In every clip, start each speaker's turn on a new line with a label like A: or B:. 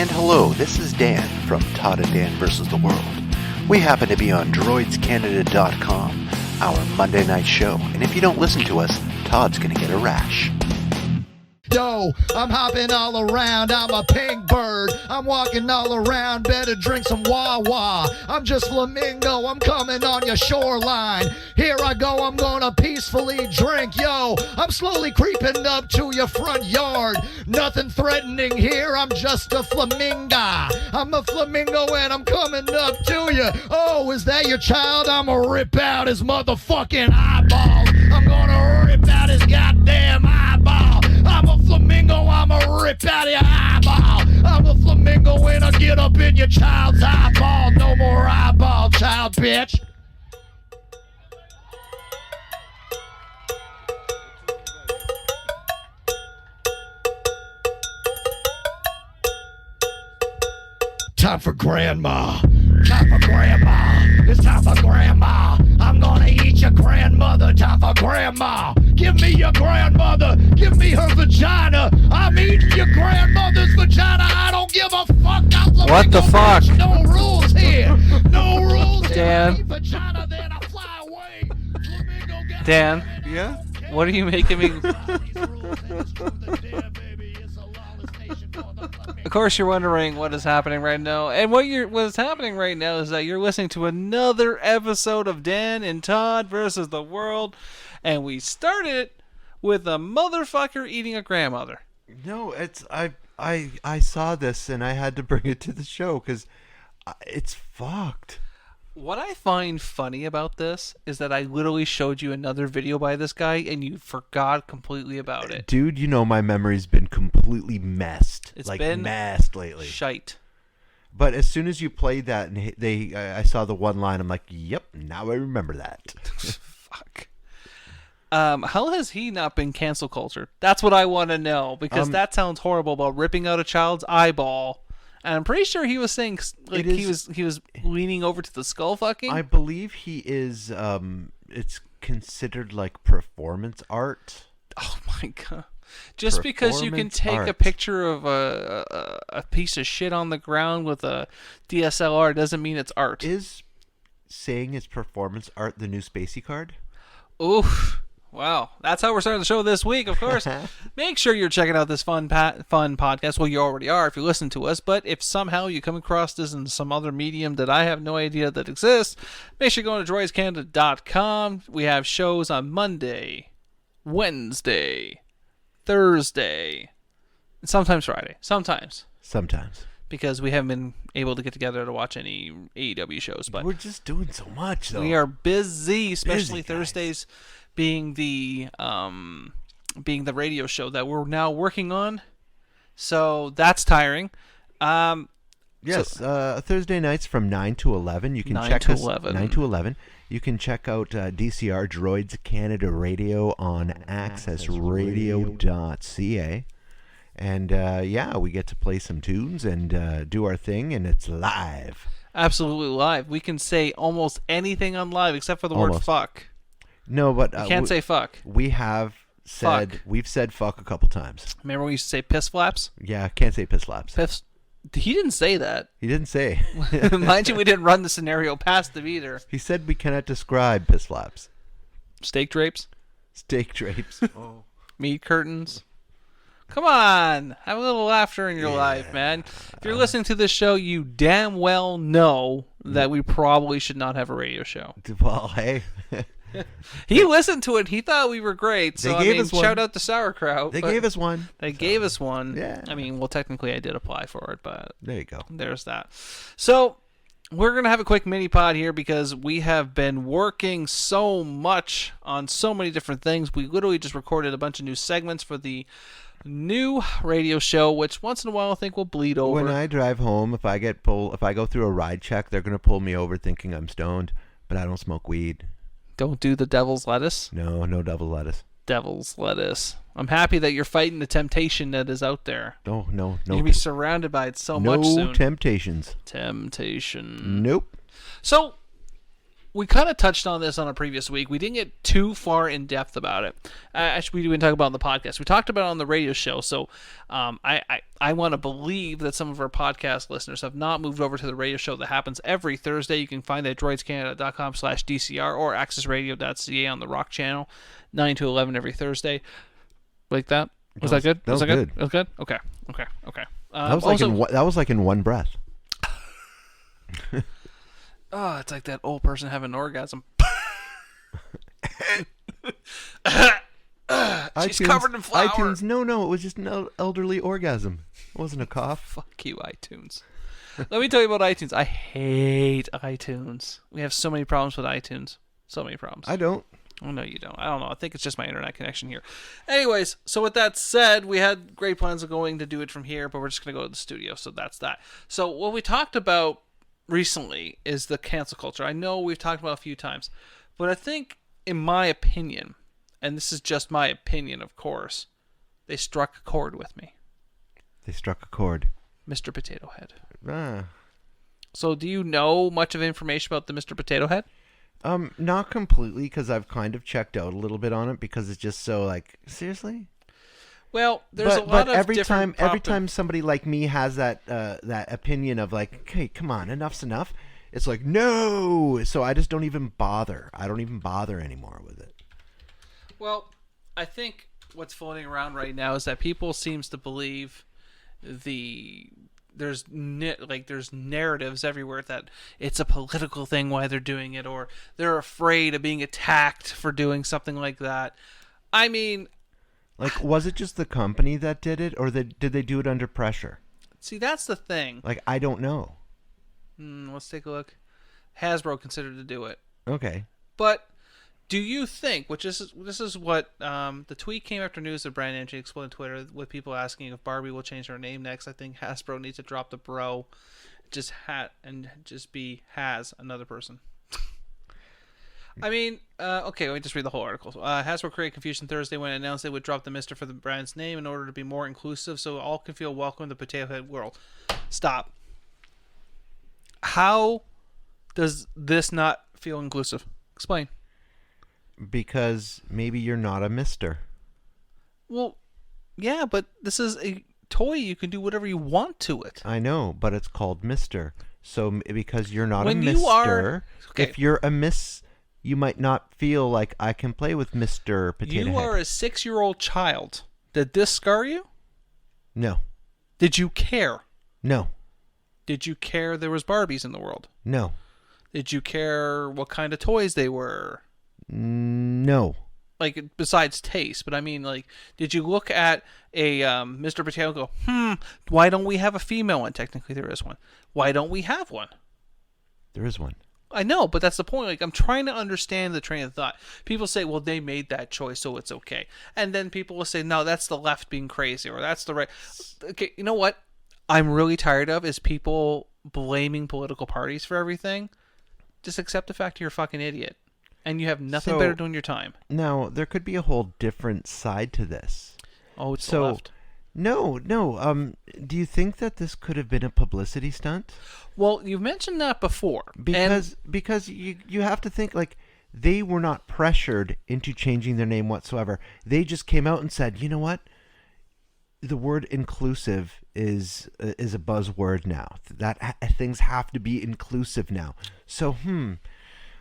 A: And hello, this is Dan from Todd and Dan vs. the World. We happen to be on droidscanada.com, our Monday night show, and if you don't listen to us, Todd's gonna get a rash.
B: Yo, I'm hopping all around, I'm a pink bird. I'm walking all around, better drink some Wawa. I'm just flamingo, I'm coming on your shoreline. Here I go, I'm gonna peacefully drink. Yo, I'm slowly creeping up to your front yard. Nothing threatening here, I'm just a flamingo. I'm a flamingo and I'm coming up to you. Oh, is that your child? I'ma rip out his motherfucking eyeballs. I'm gonna rip out his goddamn eyeball. I'm a flamingo, I'ma rip out your eyeball. I'm a flamingo and I get up in your child's eyeball. No more eyeball, child, bitch. Time for grandma. Time for grandma. It's time for grandma. I'm gonna eat your grandmother. Time for grandma. Give me your grandmother. Give me her vagina. I'm eating your grandmother's vagina. I don't give a fuck.
C: What the fuck?
B: No rules here. No rules here.
C: Dan.
B: I eat vagina, then I fly away.
C: Dan.
D: Yeah?
C: What are you making me... Of course, you're wondering what is happening right now, and what is happening right now is that you're listening to another episode of Dan and Todd versus the World, and we started with a motherfucker eating a grandmother.
D: No, it's I saw this and I had to bring it to the show because it's fucked.
C: What I find funny about this is that I literally showed you another video by this guy and you forgot completely about it.
D: Dude, you know my memory's been completely messed.
C: It's
D: like
C: been
D: messed lately.
C: Shite.
D: But as soon as you played that and I saw the one line, I'm like, yep, now I remember that.
C: Fuck. How has he not been cancel cultured? That's what I want to know, because that sounds horrible about ripping out a child's eyeball. And I'm pretty sure he was saying like he was leaning over to the skull fucking.
D: I believe he is. It's considered like performance art.
C: Oh my god! Just because you can take a picture of a piece of shit on the ground with a DSLR doesn't mean it's art.
D: Is saying it's performance art the new Spacey card?
C: Oof. Wow, that's how we're starting the show this week, of course. Make sure you're checking out this fun podcast. Well, you already are if you listen to us, but if somehow you come across this in some other medium that I have no idea that exists, make sure you go to droidscanada.com. We have shows on Monday, Wednesday, Thursday, and sometimes Friday. Sometimes. Because we haven't been able to get together to watch any AEW shows. But
D: we're just doing so much, though.
C: We are busy, especially
D: busy,
C: Thursdays. Being the radio show that we're now working on, so that's tiring.
D: Yes, Thursday nights from 9 to 11. You can check us 9 to 11. You can check out DCR Droids Canada Radio on accessradio.ca. And we get to play some tunes and do our thing, and it's live.
C: Absolutely live. We can say almost anything on live except for the word fuck.
D: No, but
C: you can't say fuck.
D: We've said fuck a couple times.
C: Remember when we used to say piss flaps?
D: Yeah, can't say piss flaps.
C: He didn't say that.
D: He didn't say.
C: Mind you, we didn't run the scenario past him either.
D: He said we cannot describe piss flaps.
C: Steak drapes.
D: Oh.
C: Meat curtains. Come on, have a little laughter in your life, man. If you're listening to this show, you damn well know that we probably should not have a radio show.
D: Well, hey.
C: He listened to it. He thought we were great. So, shout out to Sauerkraut.
D: They gave us one.
C: Gave us one.
D: Yeah.
C: I mean, well, technically I did apply for it, but...
D: There you go.
C: There's that. So, we're going to have a quick mini-pod here because we have been working so much on so many different things. We literally just recorded a bunch of new segments for the new radio show, which once in a while I think will bleed over.
D: When I drive home, if I go through a ride check, they're going to pull me over thinking I'm stoned, but I don't smoke weed.
C: Don't do the devil's lettuce?
D: No devil's lettuce.
C: Devil's lettuce. I'm happy that you're fighting the temptation that is out there.
D: No.
C: You're going to be surrounded by it so much soon.
D: No temptations.
C: Temptation.
D: Nope.
C: So, we kind of touched on this on a previous week. We didn't get too far in depth about it. Actually, we didn't talk about it on the podcast. We talked about it on the radio show. So I want to believe that some of our podcast listeners have not moved over to the radio show that happens every Thursday. You can find that at droidscanada.com/DCR or accessradio.ca on the Rock channel, 9 to 11 every Thursday. Like that? Was that good?
D: That was good.
C: That was good? Okay.
D: That was like in one breath.
C: Oh, it's like that old person having an orgasm. She's covered in flour.
D: iTunes, no, it was just an elderly orgasm. It wasn't a cough.
C: Fuck you, iTunes. Let me tell you about iTunes. I hate iTunes. We have so many problems with iTunes. So many problems.
D: I don't.
C: Oh, no, you don't. I don't know. I think it's just my internet connection here. Anyways, so with that said, we had great plans of going to do it from here, but we're just going to go to the studio, so that's that. So what we talked about recently is the cancel culture. I know we've talked about it a few times, but I think, in my opinion, and this is just my opinion, of course, they struck a chord with me.
D: They struck a chord.
C: Mr. Potato Head.
D: Ah.
C: So do you know much of information about the Mr. Potato Head?
D: Not completely, because I've kind of checked out a little bit on it, because it's just so, like, seriously?
C: Well, there's a lot of
D: every time somebody like me has that opinion of like, okay, come on, enough's enough. It's like, no. So I just don't even bother. I don't even bother anymore with it.
C: Well, I think what's floating around right now is that people seems to believe there's narratives everywhere that it's a political thing why they're doing it, or they're afraid of being attacked for doing something like that. I mean,
D: like, was it just the company that did it, or did they do it under pressure?
C: See, that's the thing.
D: Like, I don't know.
C: Let's take a look. Hasbro considered to do it.
D: Okay.
C: But do you think, this is what the tweet came after news of brand entry exploded on Twitter with people asking if Barbie will change her name next. I think Hasbro needs to drop the bro, just be has another person. I mean, okay, let me just read the whole article. Hasbro created confusion Thursday when it announced they would drop the Mr. for the brand's name in order to be more inclusive so all can feel welcome in the Potato Head world. Stop. How does this not feel inclusive? Explain.
D: Because maybe you're not a Mr.
C: Well, yeah, but this is a toy. You can do whatever you want to it.
D: I know, but it's called Mr. So because you're not a Mr., if you're a Miss, you might not feel like I can play with Mr. Potato Head.
C: You are a 6-year-old child. Did this scar you?
D: No.
C: Did you care?
D: No.
C: Did you care there was Barbies in the world?
D: No.
C: Did you care what kind of toys they were?
D: No.
C: Like, besides taste, but I mean, like, did you look at a Mr. Potato and go, why don't we have a female one? Technically, there is one. Why don't we have one?
D: There is one.
C: I know, but that's the point. Like, I'm trying to understand the train of thought. People say, well, they made that choice, so it's okay. And then people will say, no, that's the left being crazy, or that's the right. Okay, you know what I'm really tired of is people blaming political parties for everything. Just accept the fact you're a fucking idiot. And you have nothing better doing your time.
D: Now, there could be a whole different side to this.
C: Oh, it's the left.
D: No. Do you think that this could have been a publicity stunt?
C: Well, you've mentioned that before.
D: Because you have to think, like, they were not pressured into changing their name whatsoever. They just came out and said, you know what? The word inclusive is a buzzword now. That things have to be inclusive now. So,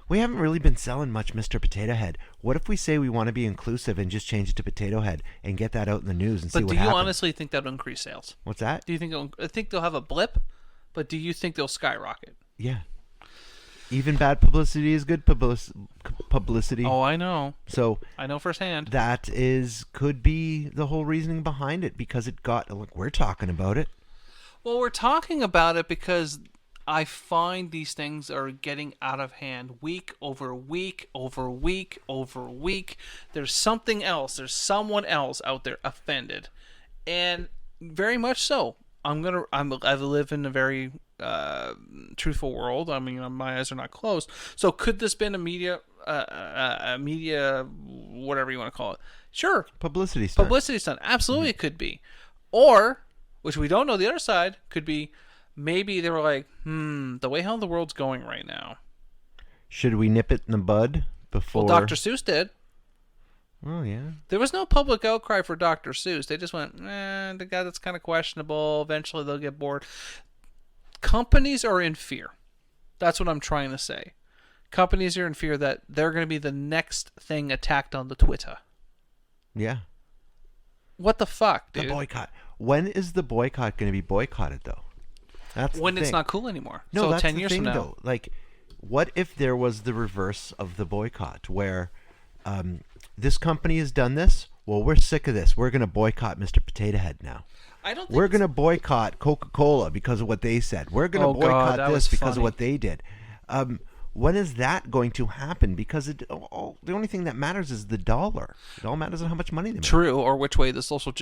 D: we haven't really been selling much Mr. Potato Head. What if we say we want to be inclusive and just change it to Potato Head and get that out in the news and see what happens? But do you
C: honestly think that'll increase sales?
D: What's that?
C: Do you think I think they'll have a blip, but do you think they'll skyrocket?
D: Yeah. Even bad publicity is good publicity.
C: Oh, I know.
D: So
C: I know firsthand.
D: That could be the whole reasoning behind it, because it got, look, we're talking about it.
C: Well, we're talking about it because I find these things are getting out of hand week over week over week over week. There's something else. There's someone else out there offended, and very much so. I live in a very truthful world. I mean, my eyes are not closed. So could this been a media, whatever you want to call it? Sure.
D: Publicity stunt.
C: Absolutely, It could be. Or, which we don't know the other side, could be maybe they were like, the way how the world's going right now.
D: Should we nip it in the bud before?
C: Well, Dr. Seuss did.
D: Oh, yeah.
C: There was no public outcry for Dr. Seuss. They just went, the guy that's kind of questionable. Eventually they'll get bored. Companies are in fear. That's what I'm trying to say. Companies are in fear that they're going to be the next thing attacked on the Twitter.
D: Yeah.
C: What the fuck, dude?
D: The boycott. When is the boycott going to be boycotted, though? That's
C: when
D: the
C: it's
D: thing.
C: not cool anymore.
D: No,
C: so
D: that's
C: 10
D: the
C: years
D: thing,
C: from now.
D: though. Like, what if there was the reverse of the boycott, where this company has done this? Well, we're sick of this. We're going to boycott Mr. Potato Head now.
C: I don't think
D: We're going to boycott Coca-Cola because of what they said. We're going to boycott this because of what they did. When is that going to happen? Because the only thing that matters is the dollar. It all matters on how much money they make.
C: True, or which way the social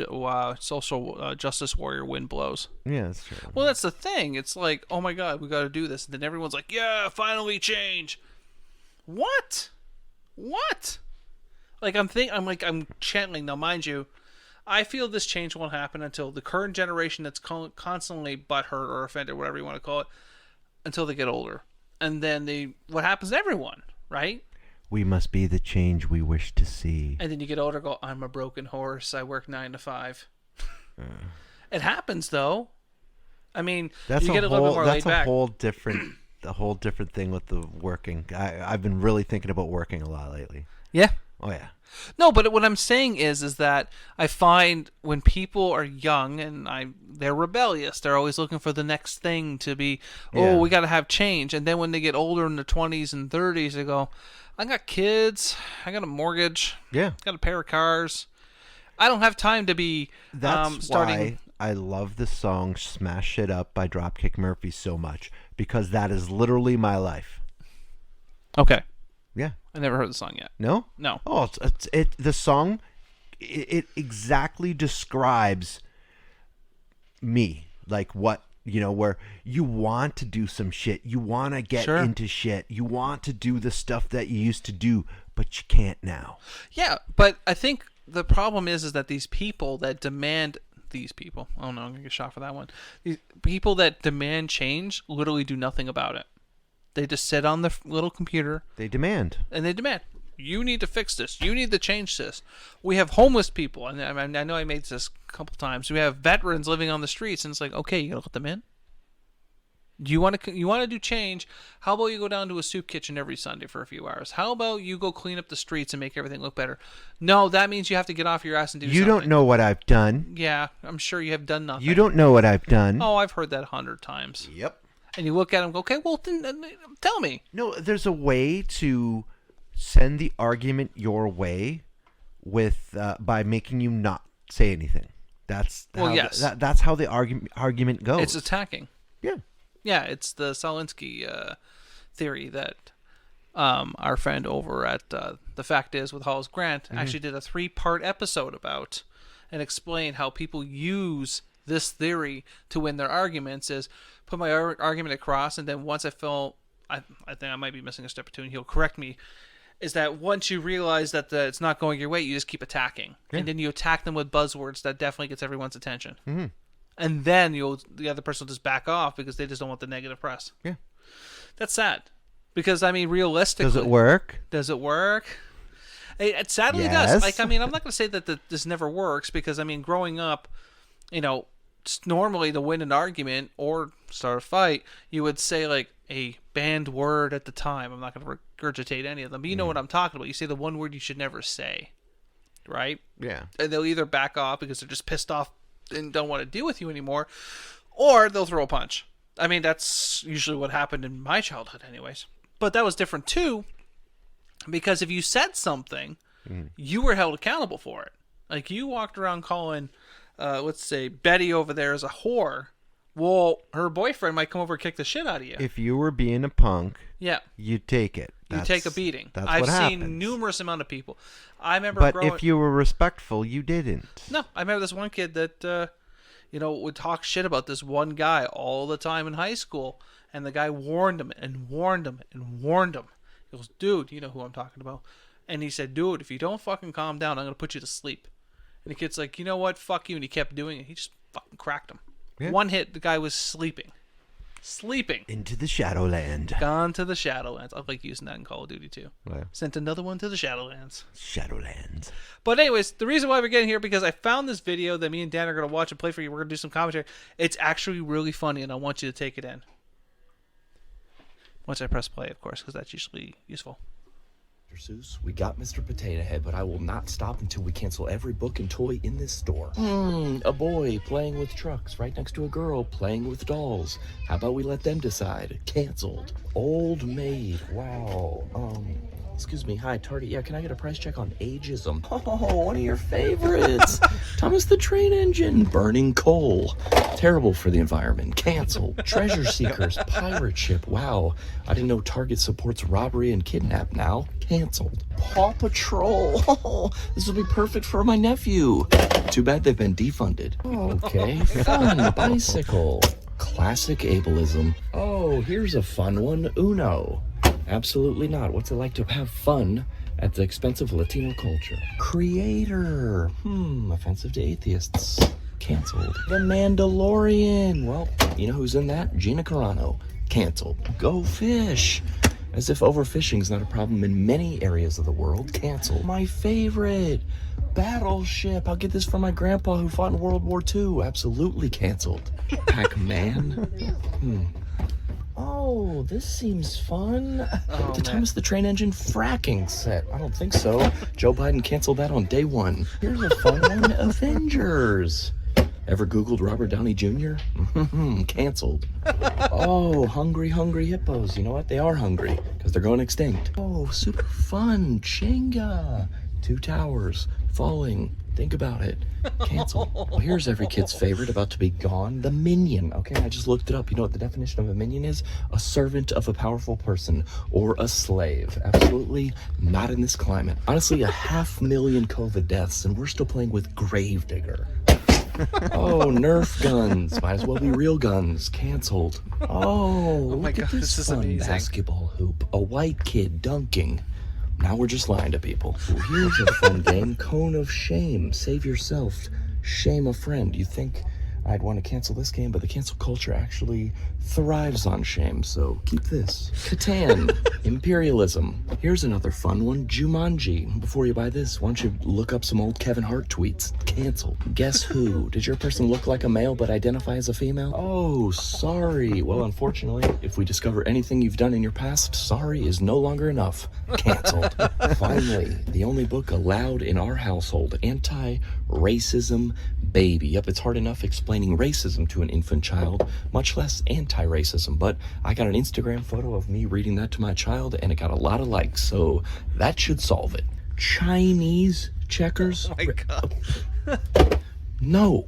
C: justice warrior wind blows.
D: Yeah, that's true.
C: Well, that's the thing. It's like, oh my god, we got to do this. And then everyone's like, yeah, finally change. What? Like I'm channeling. Now, mind you, I feel this change won't happen until the current generation that's constantly butthurt or offended, whatever you want to call it, until they get older. And then what happens to everyone, right?
D: We must be the change we wish to see.
C: And then you get older, go, I'm a broken horse. I work 9 to 5. It happens, though. I mean, you get a little bit more laid back.
D: That's a whole different thing with the working. I've been really thinking about working a lot lately.
C: Yeah.
D: Oh, yeah.
C: No, but what I'm saying is that I find when people are young and they're rebellious, they're always looking for the next thing to be, we got to have change. And then when they get older in their 20s and 30s, they go, I got kids, I got a mortgage, got a pair of cars. I don't have time to be
D: That's
C: starting.
D: why I love the song Smash It Up by Dropkick Murphys so much, because that is literally my life.
C: Okay.
D: Yeah.
C: I never heard the song yet.
D: No?
C: No.
D: Oh, the song, it exactly describes me. Like what, where you want to do some shit. You want to get into shit. You want to do the stuff that you used to do, but you can't now.
C: Yeah, but I think the problem is that these people that demand... Oh no, I'm going to get shot for that one. These people that demand change literally do nothing about it. They just sit on the little computer.
D: They demand.
C: And they demand, you need to fix this. You need to change this. We have homeless people. And I know I made this a couple times. We have veterans living on the streets. And it's like, okay, you got to let them in? You want to do change? How about you go down to a soup kitchen every Sunday for a few hours? How about you go clean up the streets and make everything look better? No, that means you have to get off your ass and do something.
D: You don't know what I've done.
C: Yeah, I'm sure you have done nothing.
D: You don't know what I've done.
C: Oh, I've heard that 100 times.
D: Yep.
C: And you look at him and go, okay, well, then, tell me.
D: No, there's a way to send the argument your way with by making you not say anything. That's how the argument goes.
C: It's attacking.
D: Yeah.
C: Yeah, it's the Solinsky theory that our friend over at The Fact Is with Hollis Grant actually did a 3-part episode about and explained how people use this theory to win their arguments. Is put my argument across, and then once I feel, I think I might be missing a step or two, and he'll correct me, is that once you realize that it's not going your way, you just keep attacking. And then you attack them with buzzwords that definitely gets everyone's attention. Mm-hmm. And then the other person will just back off because they just don't want the negative press.
D: Yeah.
C: That's sad. Because, I mean, realistically...
D: Does it work?
C: It sadly does. Like, I mean, I'm not going to say that this never works because, I mean, growing up, normally to win an argument or start a fight, you would say, like, a banned word at the time. I'm not going to regurgitate any of them, but you know what I'm talking about. You say the one word you should never say, right?
D: Yeah.
C: And they'll either back off because they're just pissed off and don't want to deal with you anymore, or they'll throw a punch. I mean, that's usually what happened in my childhood anyways. But that was different too, because if you said something, you were held accountable for it. Like, you walked around calling, let's say, Betty over there is a whore. Well, her boyfriend might come over and kick the shit out of you.
D: If you were being a punk, you'd take it.
C: You take a beating.
D: That's
C: I've
D: what happens.
C: seen numerous amount of people. I remember
D: But if you were respectful, you didn't.
C: No, I remember this one kid that, would talk shit about this one guy all the time in high school. And the guy warned him and warned him and warned him. He goes, dude, you know who I'm talking about. And he said, dude, if you don't fucking calm down, I'm going to put you to sleep. And the kid's like, you know what? Fuck you. And he kept doing it. He just fucking cracked him. Yeah. One hit, the guy was sleeping. Sleeping.
D: Into the Shadowland.
C: Gone to the Shadowlands. I like using that in Call of Duty too.
D: Wow.
C: Sent another one to the Shadowlands.
D: Shadowlands.
C: But anyways, the reason why we're getting here because I found this video that me and Dan are going to watch and play for you. We're going to do some commentary. It's actually really funny, and I want you to take it in. Once I press play, of course, because that's usually useful.
E: Seuss, we got Mr. Potato Head, but I will not stop until we cancel every book and toy in this store. A boy playing with trucks right next to a girl playing with dolls. How about we let them decide? Canceled. Old Maid. Wow. Excuse me. Hi, Tardy. Yeah, can I get a price check on ageism? Oh, one of your favorites. Thomas the Train Engine. Burning coal. Terrible for the environment. Canceled. Treasure Seekers. Pirate ship. Wow. I didn't know Target supports robbery and kidnap now. Canceled. Paw Patrol. This will be perfect for my nephew. Too bad they've been defunded. Okay. Fun. Bicycle. Classic ableism. Oh, here's a fun one. Uno. Absolutely not. What's it like to have fun at the expense of Latino culture? Creator. Offensive to atheists. Canceled. The Mandalorian. Well, you know who's in that? Gina Carano. Canceled. Go fish. As if overfishing is not a problem in many areas of the world. Canceled. My favorite. Battleship. I'll get this from my grandpa who fought in World War II. Absolutely canceled. Pac-Man. Oh, this seems fun. The Thomas the Train Engine fracking set. I don't think so. Joe Biden canceled that on day one. Here's a fun one. Avengers. Ever Googled Robert Downey Jr.? Canceled. Oh, hungry hippos. You know what? They are hungry because they're going extinct. Oh, super fun. Jenga. 2 towers. Falling. Think about it. Canceled. Well, here's every kid's favorite about to be gone. The minion. Okay, I just looked it up. You know what the definition of a minion is? A servant of a powerful person or a slave. Absolutely not in this climate. Honestly, 500,000 COVID deaths and we're still playing with Gravedigger. Oh, Nerf guns. Might as well be real guns. Canceled. Oh,
C: my
E: look
C: God,
E: at
C: this is
E: fun
C: amazing.
E: Basketball hoop. A white kid dunking. Now we're just lying to people. Well, here's a fun game. Cone of Shame. Save yourself. Shame a friend. You think I'd want to cancel this game, but the cancel culture actually thrives on shame, so keep this. Catan. Imperialism. Here's another fun one. Jumanji. Before you buy this, why don't you look up some old Kevin Hart tweets? Cancel. Guess Who. Did your person look like a male but identify as a female? Oh, sorry. Well, unfortunately, if we discover anything you've done in your past, sorry is no longer enough. Canceled. Finally, the only book allowed in our household. Anti-racism baby. Yep, it's hard enough explaining racism to an infant child, much less anti-racism, but I got an Instagram photo of me reading that to my child and it got a lot of likes, so that should solve it. Chinese checkers?
C: Oh my God.
E: No.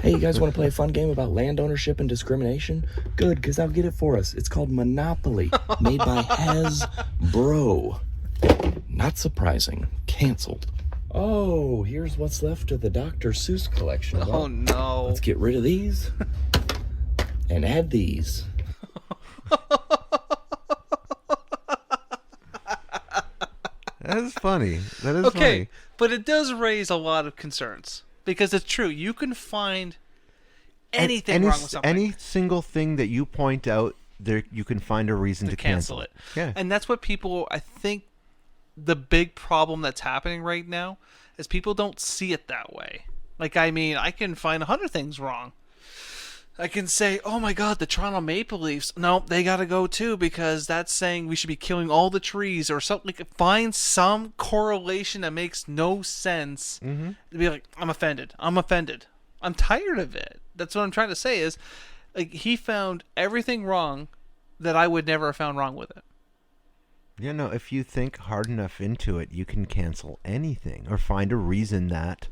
E: Hey, you guys want to play a fun game about land ownership and discrimination? Good, because I'll get it for us. It's called Monopoly, made by Hasbro. Not surprising. Canceled. Oh, here's what's left of the Dr. Seuss collection.
C: Oh, no.
E: Let's get rid of these and add these.
D: That is funny. That is
C: Okay,
D: funny.
C: but it does raise a lot of concerns because it's true. You can find anything
D: any,
C: wrong with something.
D: Any single thing that you point out, there you can find a reason to
C: cancel it.
D: Yeah.
C: And that's what people, I think the big problem that's happening right now is people don't see it that way. Like, I mean, I can find 100 things wrong. I can say, oh my God, the Toronto Maple Leafs. No, they got to go too because that's saying we should be killing all the trees or something. Like, find some correlation that makes no sense. To be like, I'm offended. I'm tired of it. That's what I'm trying to say is, like, he found everything wrong that I would never have found wrong with it.
D: You know, if you think hard enough into it, you can cancel anything or find a reason that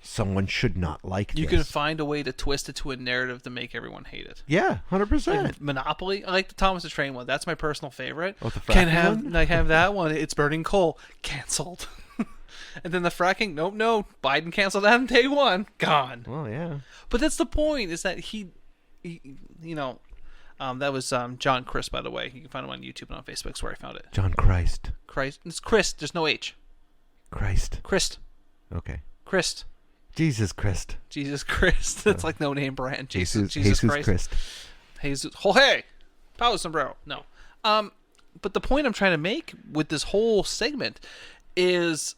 D: someone should not like
C: You
D: this.
C: can find a way to twist it to a narrative to make everyone hate it.
D: Yeah, 100%.
C: Like Monopoly, I like the Thomas the Train one. That's my personal favorite.
D: Oh, the
C: Can
D: fracking
C: have
D: one?
C: I have that one. It's burning coal. Canceled. And then the fracking. Nope, no. Biden canceled that on day one. Gone.
D: Well, yeah.
C: But that's the point. Is that he you know, that was John Chris, by the way. You can find him on YouTube and on Facebook. That's where I found it.
D: John Christ.
C: Christ. It's Chris. There's no H.
D: Christ.
C: Christ.
D: Okay.
C: Christ.
D: Jesus Christ.
C: Jesus Christ. That's like no name brand. Jesus Christ.
D: Christ.
C: Jesus, Jorge, Pau Sombrero. No. But the point I'm trying to make with this whole segment is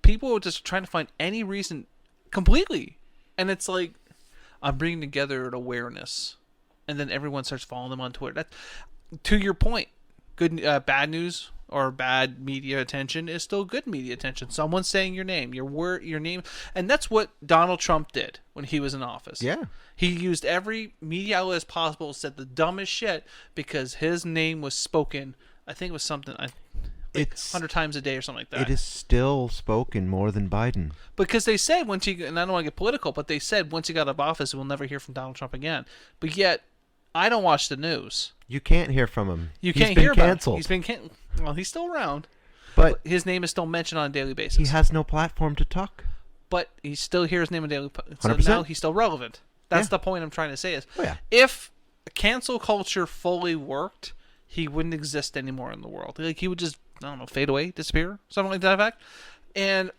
C: people are just trying to find any reason completely. And it's like, I'm bringing together an awareness. And then everyone starts following them on Twitter. That, to your point, good, bad news or bad media attention is still good media attention. Someone saying your name, your word, your name. And that's what Donald Trump did when he was in office.
D: Yeah.
C: He used every media outlet as possible, said the dumbest shit because his name was spoken. I think it was something
D: It's
C: 100 times a day or something like that.
D: It is still spoken more than Biden.
C: Because they said once he, and I don't want to get political, but they said once he got out of office, we'll never hear from Donald Trump again. But yet, I don't watch the news.
D: You can't hear from him.
C: You
D: He's
C: can't
D: been
C: hear about him.
D: canceled.
C: He's been well, he's still around,
D: but
C: his name is still mentioned on a daily basis.
D: he has no platform to talk.
C: But he still hears his name on a daily basis. So
D: 100%.
C: now he's still relevant. That's
D: Yeah.
C: the point I'm trying to say is,
D: Oh, yeah.
C: if cancel culture fully worked, he wouldn't exist anymore in the world. Like, he would just, I don't know, fade away, disappear, something like that effect. And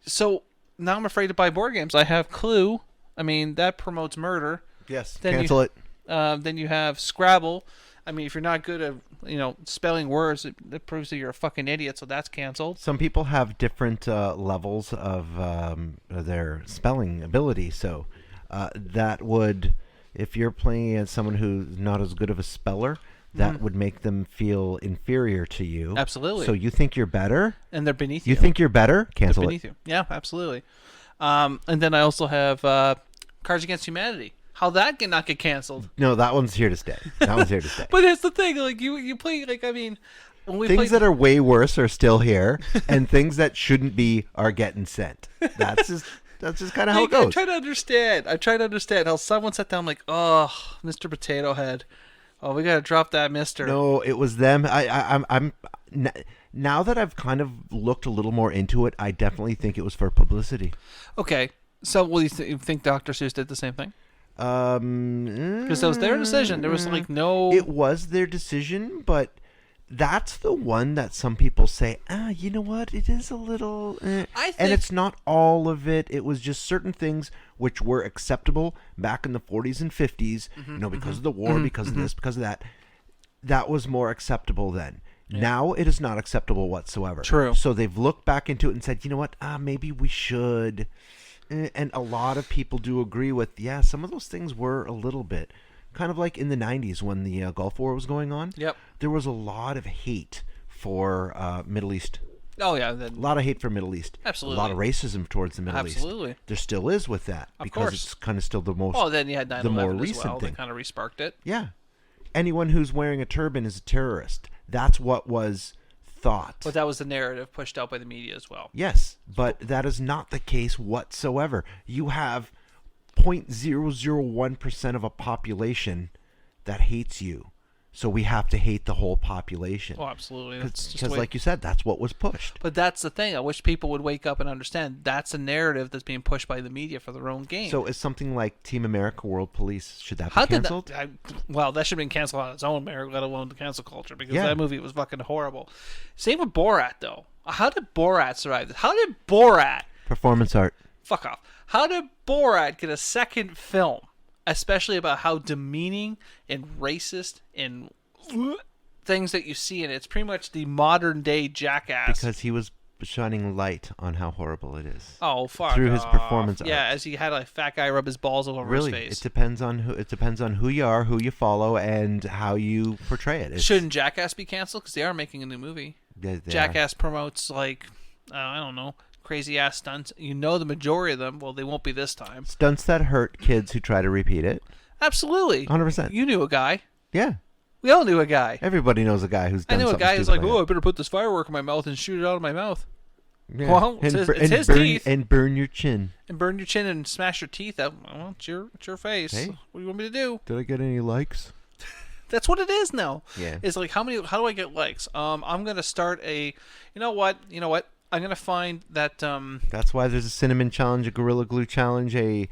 C: so now I'm afraid to buy board games. I have Clue. I mean, that promotes murder.
D: Yes.
C: Then
D: Cancel it.
C: Then you have Scrabble. I mean, if you're not good at, spelling words, it proves that you're a fucking idiot, so that's canceled.
D: Some people have different levels of their spelling ability. So that would, if you're playing against someone who's not as good of a speller, that would make them feel inferior to you.
C: Absolutely.
D: So you think you're better?
C: And they're beneath you.
D: You think you're better?
C: They're
D: Cancel
C: beneath
D: it.
C: you. Yeah, absolutely. And then I also have Cards Against Humanity. How that can not get canceled?
D: No, that one's here to stay. That one's here to stay.
C: But here's the thing: like you play, like, I mean, when we
D: Things
C: play,
D: that are way worse are still here, and things that shouldn't be are getting sent. That's just kind of how it
C: I
D: goes.
C: try to understand. I try to understand how someone sat down like, oh, Mr. Potato Head. Oh, we gotta drop that Mister.
D: No, it was them. I'm now that I've kind of looked a little more into it, I definitely think it was for publicity.
C: Okay, so will you think Dr. Seuss did the same thing? Because it was their decision. There was like no.
D: It was their decision, but that's the one that some people say, you know what? It is a little.
C: I think...
D: And it's not all of it. It was just certain things which were acceptable back in the 40s and 50s, because of the war, because of this, because of that. That was more acceptable then. Yeah. Now it is not acceptable whatsoever.
C: True.
D: So they've looked back into it and said, you know what? Maybe we should. And a lot of people do agree with, some of those things were a little bit. Kind of like in the 90s when the Gulf War was going on.
C: Yep.
D: There was a lot of hate for Middle East.
C: Oh, yeah.
D: A lot of hate for Middle East.
C: Absolutely.
D: A lot of racism towards the Middle East.
C: Absolutely.
D: There still is with that.
C: Of
D: because
C: course.
D: it's kind of still the most.
C: Well, then you had 9/11
D: the more
C: as
D: recent
C: well.
D: thing.
C: That kind of resparked it.
D: Yeah. Anyone who's wearing a turban is a terrorist. That's what was thought.
C: But that was the narrative pushed out by the media as well.
D: Yes, but that is not the case whatsoever. You have 0.001% of a population that hates you. So we have to hate the whole population.
C: Oh, absolutely.
D: Because like you said, that's what was pushed.
C: But that's the thing. I wish people would wake up and understand that's a narrative that's being pushed by the media for their own gain.
D: So is something like Team America World Police, should that be canceled?
C: Well, that should have been canceled on its own merit, let alone the cancel culture, because that movie was fucking horrible. Same with Borat, though. How did Borat survive this? How did Borat...
D: Performance art.
C: Fuck off. How did Borat get a second film? Especially about how demeaning and racist and things that you see in it. It's pretty much the modern day Jackass.
D: Because he was shining light on how horrible it is.
C: Oh, fuck
D: through his
C: off.
D: performance art.
C: Yeah, as he had a fat guy rub his balls all over
D: really,
C: his face.
D: it depends on who you are, who you follow, and how you portray it.
C: Shouldn't Jackass be canceled? Because they are making a new movie.
D: They
C: Jackass promotes, like, I don't know, crazy ass stunts. You know the majority of them. Well, they won't be this time.
D: Stunts that hurt kids who try to repeat it.
C: Absolutely.
D: 100%.
C: You knew a guy.
D: Yeah.
C: We all knew a guy.
D: Everybody knows a guy who's done something
C: I knew a guy who's
D: stupid
C: like,
D: that.
C: I better put this firework in my mouth and shoot it out of my mouth.
D: Yeah.
C: Well, it's his
D: burn,
C: teeth.
D: And burn your chin.
C: And burn your chin and smash your teeth out. Well, it's your face.
D: Hey.
C: What do you want me to do?
D: Did I get any likes?
C: That's what it is now.
D: Yeah.
C: It's like, how do I get likes? I'm going to start you know what? I'm going to find that...
D: That's why there's a cinnamon challenge, a gorilla glue challenge, a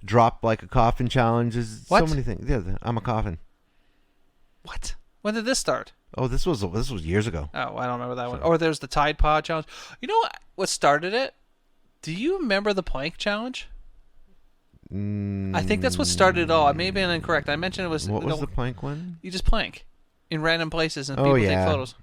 D: drop like a coffin challenge. There's
C: What?
D: so many things. Yeah, I'm a coffin.
C: What? When did this start?
D: Oh, this was years ago.
C: Oh, I don't remember that one. Or there's the Tide Pod challenge. You know what started it? Do you remember the plank challenge? I think that's what started it all. I may have been incorrect. I mentioned it was...
D: What was the plank one?
C: You just plank in random places and people take photos.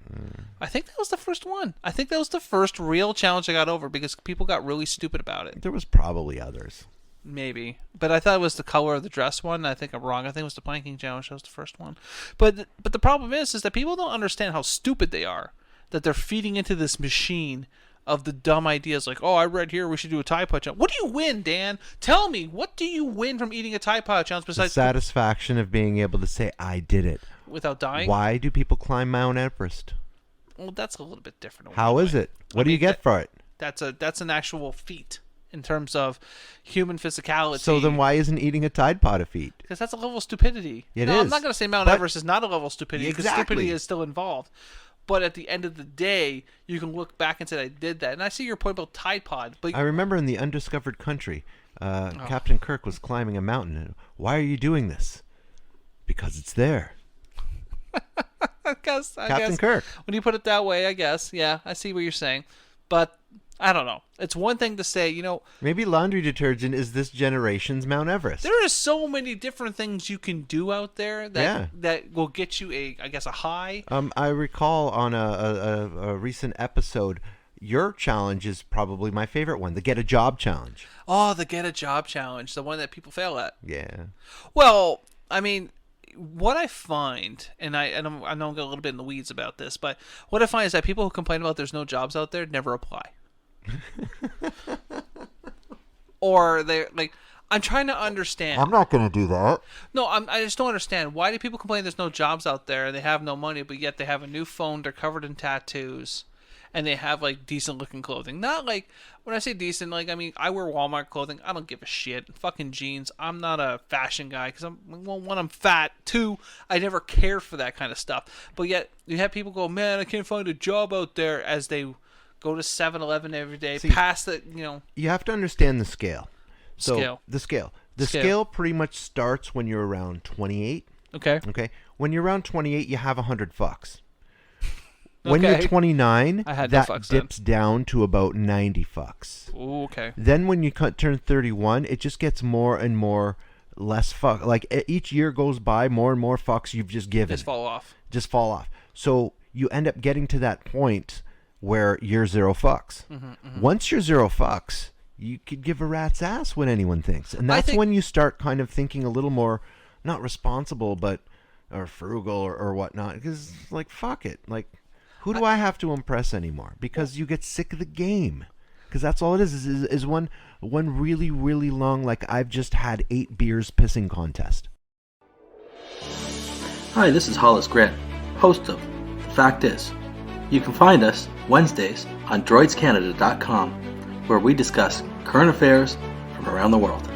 C: I think that was the first one. I think that was the first real challenge I got over because people got really stupid about it.
D: There was probably others.
C: Maybe. But I thought it was the color of the dress one. I think I'm wrong. I think it was the planking challenge. That was the first one. But the problem is that people don't understand how stupid they are. That they're feeding into this machine of the dumb ideas like, oh, I read here we should do a Tide Pod challenge. What do you win, Dan? Tell me, what do you win from eating a Tide Pod challenge besides...
D: The satisfaction of being able to say, I did it.
C: Without dying?
D: Why do people climb Mount Everest?
C: Well, that's a little bit different.
D: How is it? What do you get for it?
C: That's an actual feat in terms of human physicality.
D: So then why isn't eating a Tide Pod a feat?
C: Because that's a level of stupidity.
D: It
C: is.
D: is.
C: I'm not going to say Mount Everest is not a level of stupidity because
D: Exactly.
C: stupidity is still involved. But at the end of the day, you can look back and say, I did that. And I see your point about Tide Pod. But
D: I remember in the Undiscovered Country, Captain Kirk was climbing a mountain. Why are you doing this? Because it's there.
C: I guess
D: Captain Kirk.
C: When you put it that way, I guess. Yeah, I see what you're saying. But I don't know. It's one thing to say,
D: maybe laundry detergent is this generation's Mount Everest.
C: There are so many different things you can do out there that will get you a high.
D: I recall on a recent episode, your challenge is probably my favorite one, the Get a Job challenge.
C: Oh, the Get a Job challenge, the one that people fail at.
D: Yeah.
C: Well, I mean, what I find, and I know I'm going a little bit in the weeds about this, but what I find is that people who complain about there's no jobs out there never apply. Or they're like, I'm trying to understand.
D: I'm not going to do that.
C: No, I just don't understand. Why do people complain there's no jobs out there and they have no money, but yet they have a new phone, they're covered in tattoos, and they have like decent looking clothing? Not like, when I say decent, like, I mean, I wear Walmart clothing. I don't give a shit. Fucking jeans. I'm not a fashion guy because one, I'm fat. Two, I never cared for that kind of stuff. But yet you have people go, man, I can't find a job out there, as they go to 7-Eleven every day. Past the,
D: You have to understand the scale. The scale pretty much starts when you're around 28. Okay. When you're around 28, you have 100 fucks. When you're 29, that dips down to about 90 fucks.
C: Ooh, okay.
D: Then when you turn 31, it just gets more and more less fuck. Like each year goes by, more and more fucks you've just given. Just fall off. So you end up getting to that point where you're zero fucks. Once you're zero fucks, you could give a rat's ass what anyone thinks. And that's when you start kind of thinking a little more, not responsible, or frugal or whatnot. Because, like, fuck it. Like, who do I have to impress anymore? Because you get sick of the game. Because that's all it is one really, really long, like, I've just had 8 beers pissing contest.
F: Hi, this is Hollis Grant, host of The Fact Is. You can find us Wednesdays on droidscanada.com, where we discuss current affairs from around the world.